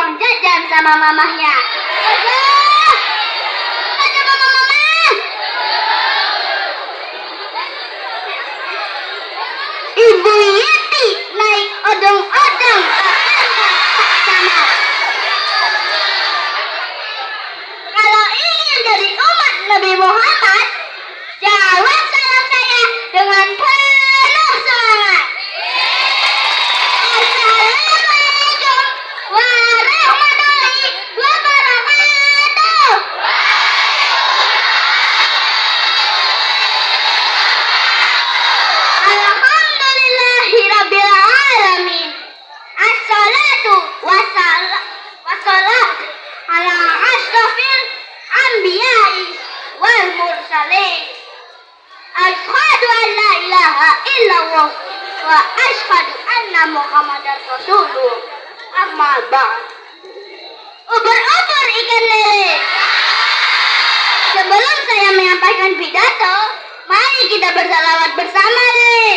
uang jajan sama mamahnya. Aduh, aja mama. Ibu Yeti naik odong-odong sama. Kalau ingin jadi umat Nabi Muhammad, jawab salam saya dengan penuh semangat. Assalamualaikum warahmatullahi wabarakatuh. Alhamdulillahirabbil alamin. Assalatu wassalam ala asyrafil anbiya'i wal mursalin. Asyhadu an la ilaha illallah wa asyhadu anna Muhammadar Rasulullah. Amma ba'd. Ubur-ubur ikan lele. Sebelum saya menyampaikan pidato, mari kita bersalawat bersama, Lele.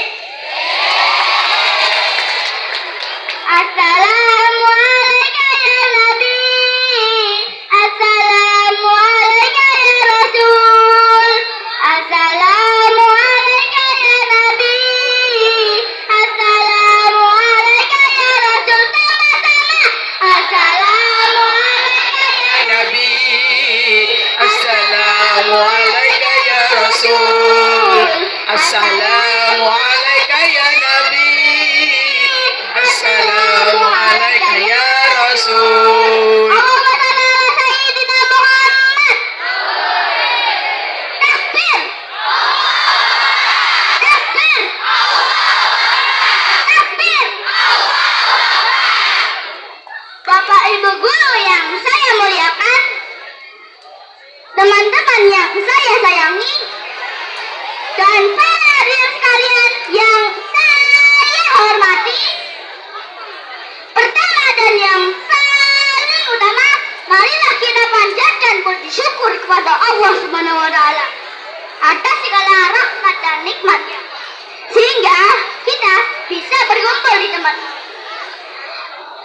Assalamualaikum ya Nabi. Assalamualaikum ya Rasul. Assalamualaikum ya Nabi. Assalamualaikum ya Rasul. Sama-sama. Assalamualaikum ya Nabi, assalamualaikum ya Rasul, assalamualaikum ya Nabi, assalamualaikum ya Rasul. Allahumma shalli ala Sayyidina Muhammad. Takbir. Takbir. Takbir. Bapak Ibu guru yang saya muliakan, teman-teman yang saya sayangi, dan para hadirin sekalian yang saya hormati, pertama dan yang paling utama, marilah kita panjatkan puji syukur kepada Allah Subhanahu wa Ta'ala atas segala rahmat dan nikmatnya, sehingga kita bisa berkumpul di tempat ini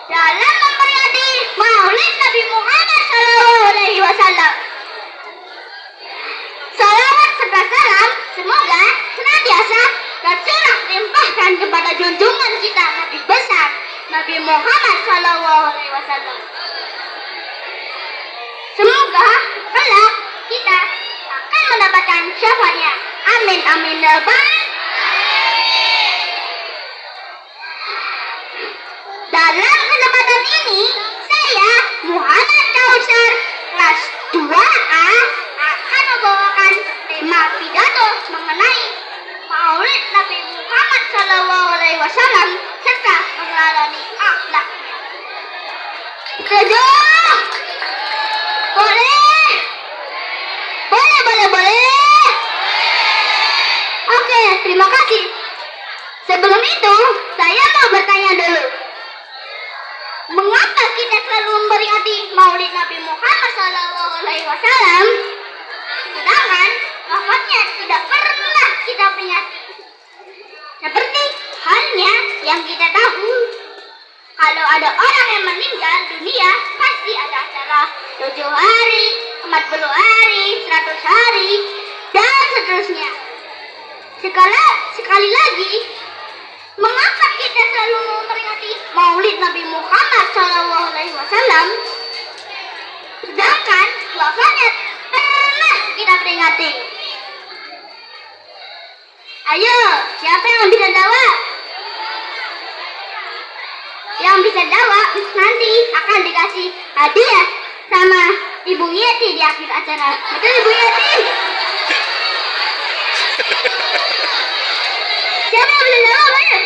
dalam memperingati Maulid Nabi Muhammad SAW. Salawat serta salam semoga senantiasa tercurah limpahkan kepada junjungan kita Nabi besar Nabi Muhammad SAW. Semoga kelak kita akan mendapatkan syafaatnya. Amin amin ya rabbal alamin. Dalam kesempatan ini, saya Muhammad Kausar kelas 2A akan membawakan tema pidato mengenai Maulid Nabi Muhammad SAW serta mengalami akhlaknya. Setuju? Boleh? Boleh. Oke, terima kasih. Sebelum itu, saya mau bertanya dulu. Mengapa kita selalu memperingati Maulid Nabi Muhammad SAW, sedangkan wafatnya tidak pernah kita peringati? Seperti halnya yang kita tahu, kalau ada orang yang meninggal dunia, pasti ada acara 7 hari, 40 hari, 100 hari, dan seterusnya. Sekali lagi, mengapa kita selalu memperingati Maulid Nabi Muhammad SAW, sedangkan wafatnya pernah kita peringati? Ayo, siapa yang bisa jawab? Yang bisa jawab nanti akan dikasih hadiah sama Ibu Yeti di akhir acara. Betul Ibu Yeti? Siapa yang bisa jawab? Ayo.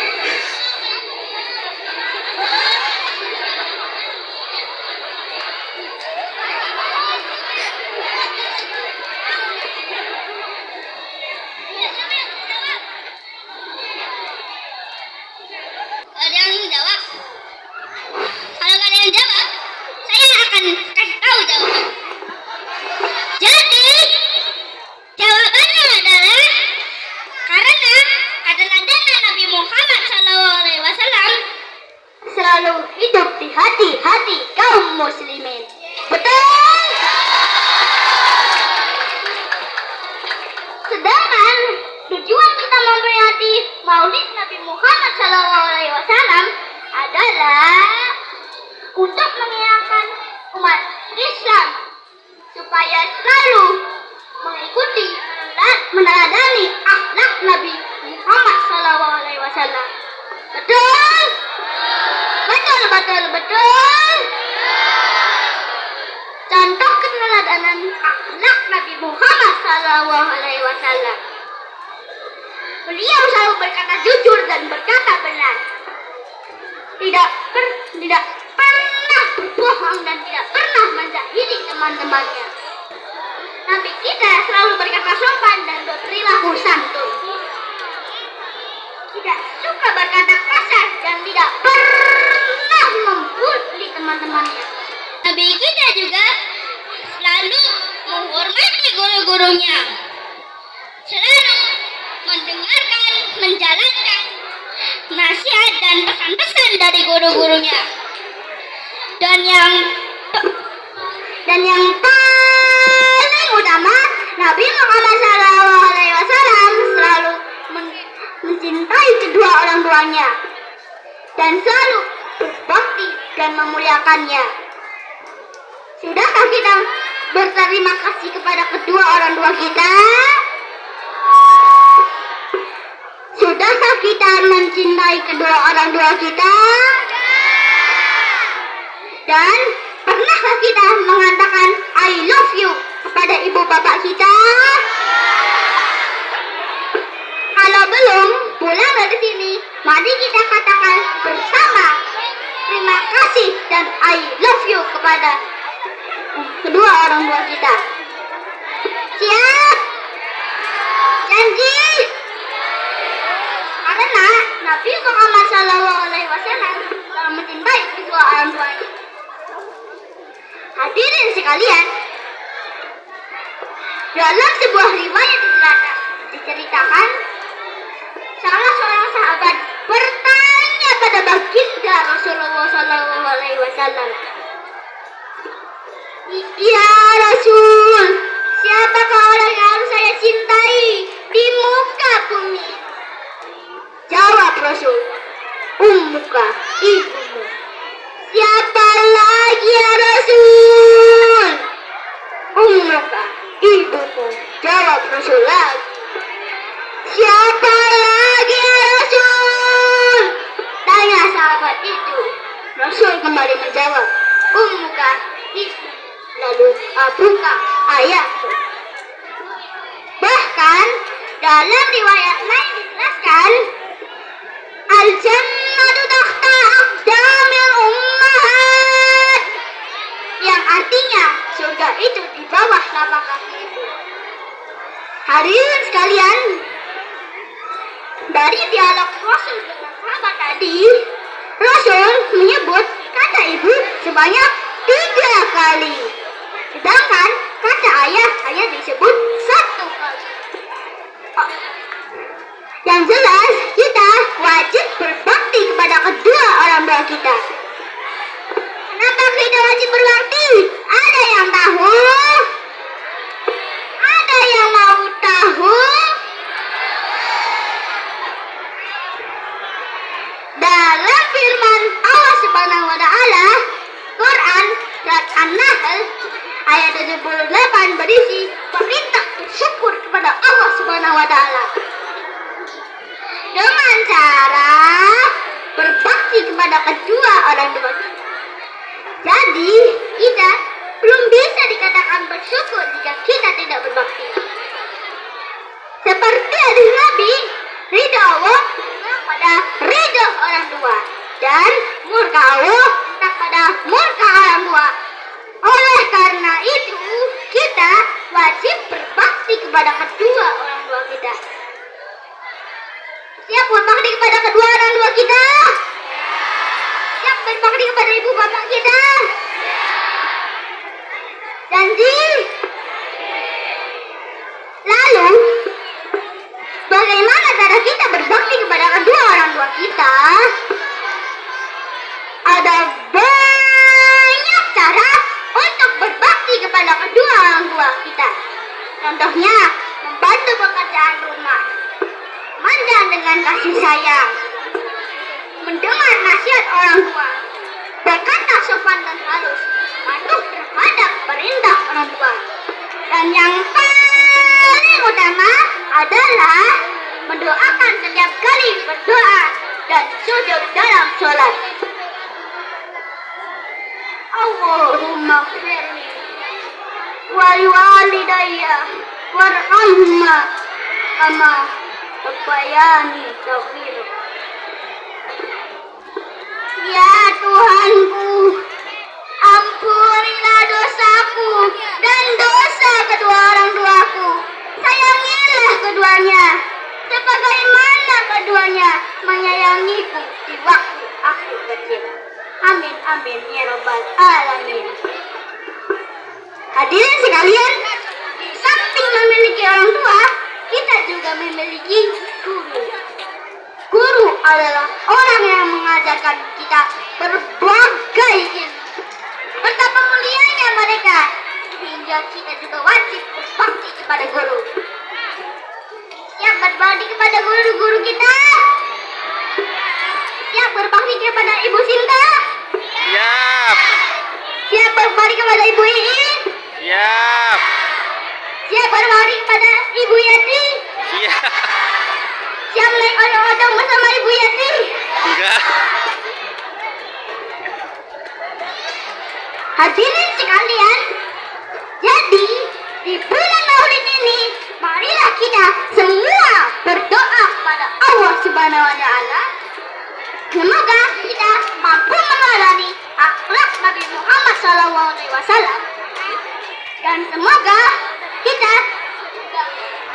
Ada yang jawab? Kalau kalian jawab, saya akan kasih tahu jawaban. Jadi, jawabannya adalah hati kaum muslimin. Betul? Sedangkan tujuan kita memperingati Maulid Nabi Muhammad SAW adalah untuk mengingatkan umat Islam supaya selalu mengikuti meneladani akhlak Nabi Muhammad SAW. Betul? Betul. Contoh keteladanan akhlak Nabi Muhammad SAW. Beliau selalu berkata jujur dan berkata benar. Tidak pernah berbohong dan tidak pernah menzahiri teman-temannya. Nabi kita selalu berkata sopan dan berperilaku santun. Tidak suka berkata kasar dan tidak pernah membuli teman-temannya. Nabi kita juga selalu menghormati guru-gurunya. Selalu mendengarkan, menjalankan nasihat dan pesan-pesan dari guru-gurunya. Dan yang paling utama, Nabi Muhammad SAW selalu mencintai kedua orang tuanya dan selalu berbakti dan memuliakannya. Sudahkah kita berterima kasih kepada kedua orang tua kita? Sudahkah kita mencintai kedua orang tua kita? Dan pernahkah kita mengatakan I love you kepada ibu bapak kita? Kalau belum, pulang dari sini, mari kita katakan bersama terima kasih dan I love you kepada kedua orang tua kita. Siap? Janji? Karena Nabi Muhammad SAW telah mencintai kedua orang tuanya. Hadirin sekalian, dalam sebuah riwayat diceritakan salah seorang sahabat bertanya pada baginda Rasulullah SAW. Ya Rasul, siapakah orang yang harus saya cintai di muka bumi? Jawab Rasul, ummuka, ibumu. Siapa lagi ya Rasul? Ummuka, ibumu. Jawab Rasul lagi. Siapa lagi ya Rasul? Tanya sahabat itu. Rasul kembali menjawab, ummuka, ibumu. Lalu abuka, ayahmu. Bahkan dalam riwayat lain dijelaskan, al-jannatu tahta aqdamil ummahat, yang artinya surga itu di bawah telapak kaki ibu. Hadirin sekalian, dari dialog Rasul dengan sahabat tadi, Rasul menyebut kata ibu sebanyak 3 kali. Sedangkan kata ayah hanya disebut 1 kali. Yang jelas, kita wajib berbakti kepada kedua orang tua kita. Kenapa kita wajib berbakti? Ada yang tahu? Ada yang mau tahu? Dalam firman Allah Subhanahu wa Ta'ala, Quran surat An-Nahl ayat 78 berisi perintah bersyukur kepada Allah Subhanahu wa Ta'ala dengan cara berbakti kepada kedua orang tua kita. Jadi, kita belum bisa dikatakan bersyukur jika kita tidak berbakti. Seperti hadis Nabi, ridha Allah pada ridha orang tua dan murka Allah pada murka orang tua. Oleh karena itu, kita wajib berbakti kepada kedua orang tua kita. Siap berbakti kepada kedua orang tua kita? Siap berbakti kepada ibu bapak kita? Janji? Lalu, bagaimana cara kita berbakti kepada kedua orang tua kita? Ada banyak Contohnya, membantu pekerjaan rumah, manja dengan kasih sayang, mendengar nasihat orang tua, berkata sopan dan halus, patuh terhadap perintah orang tua. Dan yang paling utama adalah mendoakan setiap kali berdoa dan sujud dalam sholat. Allahumma firli wali walidayya warhamhuma kama rabbayani shaghira. Ya Tuhanku, ampunilah dosaku dan dosa kedua orang tuaku. Sayangilah keduanya, sebagaimana keduanya menyayangiku di waktu aku kecil. Amin amin ya rabbal alamin. Hadirin sekalian, di samping memiliki orang tua, kita juga memiliki guru. Guru adalah orang yang mengajarkan kita berbagai ilmu. Betapa mulianya mereka, sehingga kita juga wajib berbakti kepada guru. Siap berbakti kepada guru-guru kita? Siap berbakti kepada Ibu Sinta? Siap. Siap berbakti kepada Ibu Iin? Siap. Siap berbakti kepada Ibu Yati? Siap. Siap naik odong-odong bersama Ibu Yati? Enggak. Hadirin sekalian, jadi di bulan Maulid ini, marilah kita semua berdoa kepada Allah Subhanahu wa Ta'ala. Semoga kita mampu meneladani akhlak Nabi Muhammad SAW, dan semoga kita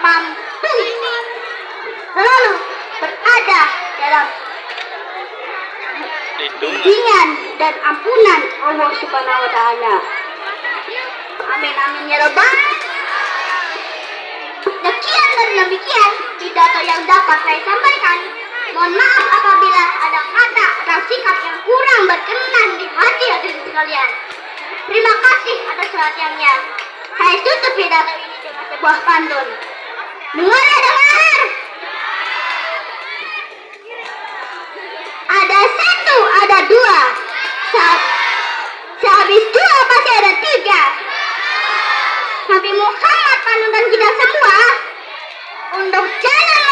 mampu selalu berada dalam bimbingan dan ampunan Allah Subhanahu wa Ta'ala. Amin amin ya rabbal. Demikian dan demikian pidato yang dapat saya sampaikan. Mohon maaf apabila ada kata atau sikap yang kurang berkenan di hati hadirin sekalian. Terima kasih atas perhatiannya. Saya tutup pidato ini dengan sebuah pantun. Dengar ya dengar. Ada satu, ada dua. Sehabis dua pasti ada tiga. Nabi Muhammad panutan kita semua untuk jalan